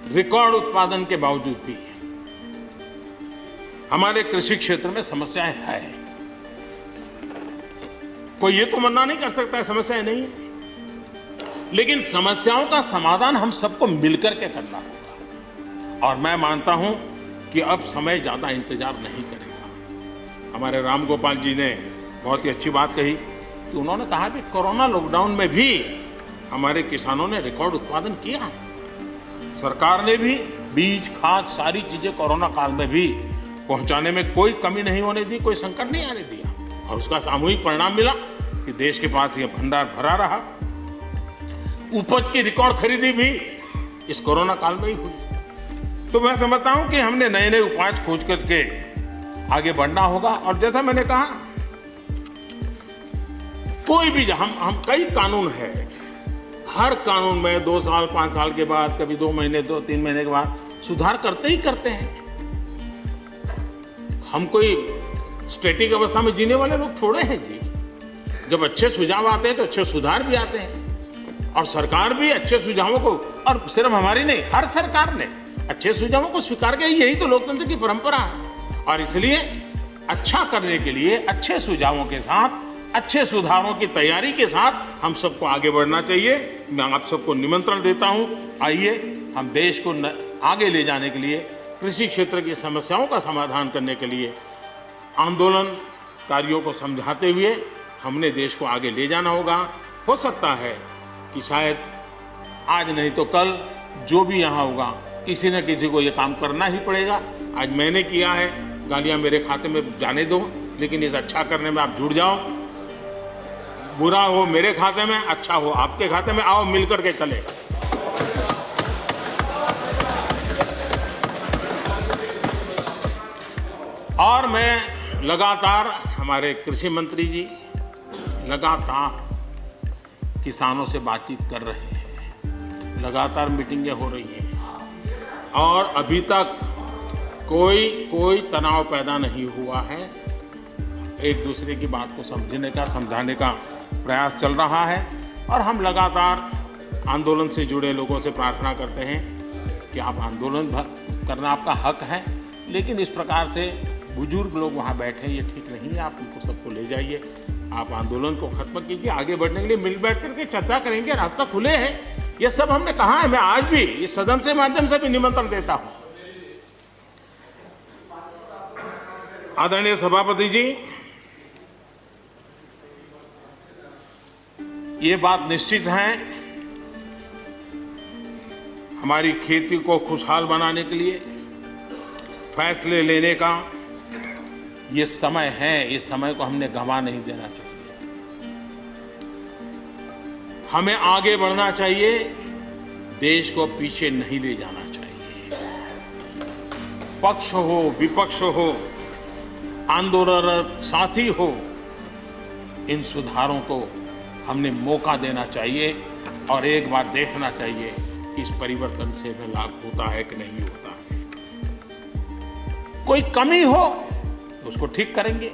Record उत्पादन के बावजूद भी हमारे कृषि क्षेत्र में समस्याएं हैं। कोई ये तो मना नहीं कर सकता है समस्याएं नहीं है, लेकिन समस्याओं का समाधान हम सबको मिलकर के करना होगा। और मैं मानता हूं कि अब समय ज्यादा इंतजार नहीं करेगा। हमारे राम गोपाल जी ने बहुत ही अच्छी बात कही कि उन्होंने कहा कि कोरोना लॉकडाउन में भी हमारे किसानों ने रिकॉर्ड उत्पादन किया है। सरकार ने भी बीज, खाद, सारी चीजें कोरोना काल में भी पहुंचाने में कोई कमी नहीं होने दी, कोई संकट नहीं आने दिया, और उसका सामूहिक परिणाम मिला कि देश के पास ये भंडार भरा रहा। उपज की रिकॉर्ड खरीदी भी इस कोरोना काल में ही हुई। तो मैं समझता हूं कि हमने नए नए उपाय खोज करके आगे बढ़ना होगा। और जैसा मैंने कहा, कोई भी हम कई कानून है, हर कानून में 2 साल 5 साल के बाद, कभी 2 महीने 2-3 महीने के बाद सुधार करते ही करते हैं। हम कोई स्टैटिक अवस्था में जीने वाले लोग थोड़े हैं जी। जब अच्छे सुझाव आते हैं तो अच्छे सुधार भी आते हैं, और सरकार भी अच्छे सुझावों को, और सिर्फ हमारी नहीं, हर सरकार ने अच्छे सुझावों को स्वीकार किया। यही तो लोकतंत्र की परंपरा है। और इसलिए अच्छा करने के लिए अच्छे सुझावों के साथ, अच्छे सुधारों की तैयारी के साथ हम सबको आगे बढ़ना चाहिए। मैं आप सबको निमंत्रण देता हूं, आइए हम देश को आगे ले जाने के लिए, कृषि क्षेत्र की समस्याओं का समाधान करने के लिए आंदोलनकारियों को समझाते हुए हमने देश को आगे ले जाना होगा। हो सकता है कि शायद आज नहीं तो कल जो भी यहाँ होगा, किसी न किसी को ये काम करना ही पड़ेगा। आज मैंने किया है, गालियाँ मेरे खाते में जाने दो, लेकिन इस अच्छा करने में आप जुड़ जाओ। बुरा हो मेरे खाते में, अच्छा हो आपके खाते में, आओ मिलकर के चले। और मैं लगातार, हमारे कृषि मंत्री जी लगातार किसानों से बातचीत कर रहे हैं, लगातार मीटिंगें हो रही हैं, और अभी तक कोई तनाव पैदा नहीं हुआ है। एक दूसरे की बात को समझने का, समझाने का प्रयास चल रहा है। और हम लगातार आंदोलन से जुड़े लोगों से प्रार्थना करते हैं कि आप आंदोलन करना आपका हक है, लेकिन इस प्रकार से बुजुर्ग लोग वहाँ बैठे, ये ठीक नहीं है। आप उनको सबको ले जाइए, आप आंदोलन को खत्म कीजिए। आगे बढ़ने के लिए मिल बैठ करके चर्चा करेंगे, रास्ता खुले हैं। ये सब हमने कहा है। मैं आज भी इस सदन से माध्यम से भी निमंत्रण देता हूँ। आदरणीय सभापति जी, ये बात निश्चित है, हमारी खेती को खुशहाल बनाने के लिए फैसले लेने का ये समय है। इस समय को हमने गंवा नहीं देना चाहिए। हमें आगे बढ़ना चाहिए, देश को पीछे नहीं ले जाना चाहिए। पक्ष हो, विपक्ष हो, आंदोलनरत साथी हो, इन सुधारों को हमने मौका देना चाहिए, और एक बार देखना चाहिए कि इस परिवर्तन से हमें लाभ होता है कि नहीं होता है। कोई कमी हो तो उसको ठीक करेंगे,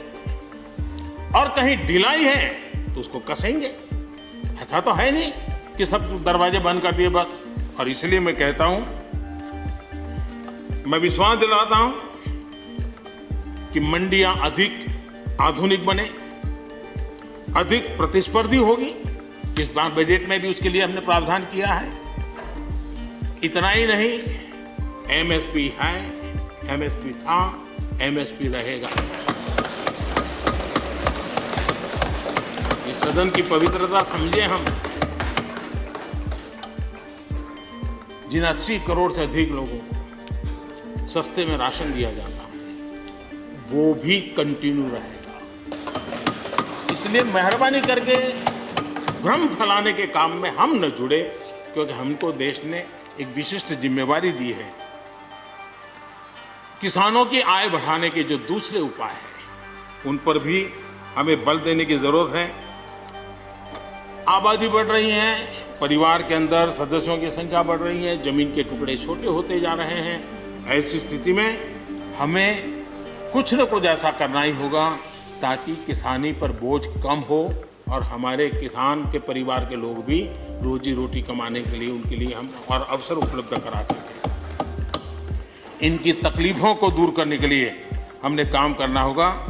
और कहीं ढिलाई है तो उसको कसेंगे। ऐसा तो है नहीं कि सब दरवाजे बंद कर दिए बस। और इसलिए मैं कहता हूं, मैं विश्वास दिलाता हूं कि मंडियां अधिक आधुनिक बने, अधिक प्रतिस्पर्धी होगी। इस बार बजट में भी उसके लिए हमने प्रावधान किया है। इतना ही नहीं, एमएसपी है, एमएसपी था, एमएसपी रहेगा। इस सदन की पवित्रता समझे हम। जिन 80 करोड़ से अधिक लोगों को सस्ते में राशन दिया जाता है, वो भी कंटिन्यू रहेगा। इसलिए मेहरबानी करके भ्रम फैलाने के काम में हम न जुड़े, क्योंकि हमको देश ने एक विशिष्ट जिम्मेवारी दी है। किसानों की आय बढ़ाने के जो दूसरे उपाय हैं, उन पर भी हमें बल देने की जरूरत है। आबादी बढ़ रही है, परिवार के अंदर सदस्यों की संख्या बढ़ रही है, जमीन के टुकड़े छोटे होते जा रहे हैं। ऐसी स्थिति में हमें कुछ न कुछ ऐसा करना ही होगा ताकि किसानी पर बोझ कम हो, और हमारे किसान के परिवार के लोग भी रोजी रोटी कमाने के लिए, उनके लिए हम और अवसर उपलब्ध करा सकें। इनकी तकलीफों को दूर करने के लिए हमने काम करना होगा।